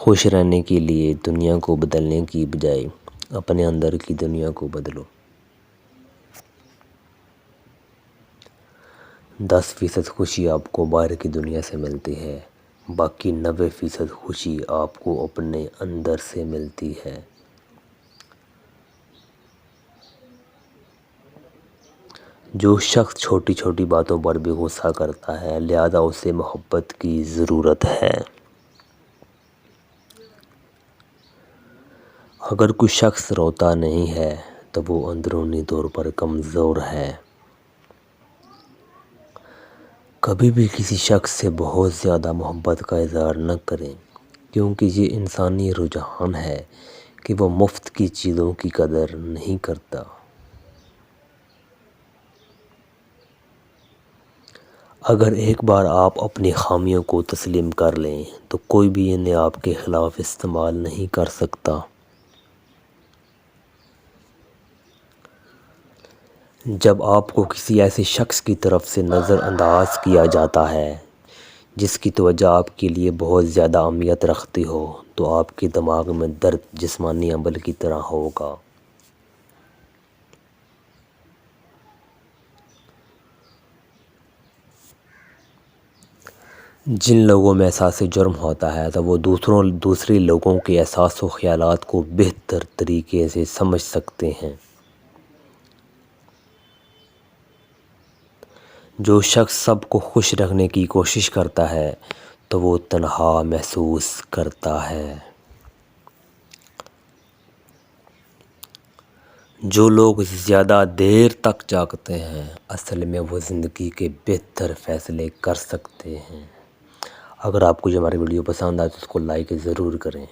خوش رہنے کے لیے دنیا کو بدلنے کی بجائے اپنے اندر کی دنیا کو بدلو۔ 10% خوشی آپ کو باہر کی دنیا سے ملتی ہے، باقی 90% خوشی آپ کو اپنے اندر سے ملتی ہے۔ جو شخص چھوٹی چھوٹی باتوں پر بھی غصہ کرتا ہے لہذا اسے محبت کی ضرورت ہے۔ اگر کوئی شخص روتا نہیں ہے تو وہ اندرونی طور پر کمزور ہے۔ کبھی بھی کسی شخص سے بہت زیادہ محبت کا اظہار نہ کریں، کیونکہ یہ انسانی رجحان ہے کہ وہ مفت کی چیزوں کی قدر نہیں کرتا۔ اگر ایک بار آپ اپنی خامیوں کو تسلیم کر لیں تو کوئی بھی انہیں آپ کے خلاف استعمال نہیں کر سکتا۔ جب آپ کو کسی ایسے شخص کی طرف سے نظر انداز کیا جاتا ہے جس کی توجہ آپ کے لیے بہت زیادہ اہمیت رکھتی ہو تو آپ کے دماغ میں درد جسمانی عمل کی طرح ہوگا۔ جن لوگوں میں احساس جرم ہوتا ہے تو وہ دوسرے لوگوں کے احساس و خیالات کو بہتر طریقے سے سمجھ سکتے ہیں۔ جو شخص سب کو خوش رکھنے کی کوشش کرتا ہے تو وہ تنہا محسوس کرتا ہے۔ جو لوگ زیادہ دیر تک جاگتے ہیں اصل میں وہ زندگی کے بہتر فیصلے کر سکتے ہیں۔ اگر آپ کو یہ ہماری ویڈیو پسند آئے تو اس کو لائک ضرور کریں۔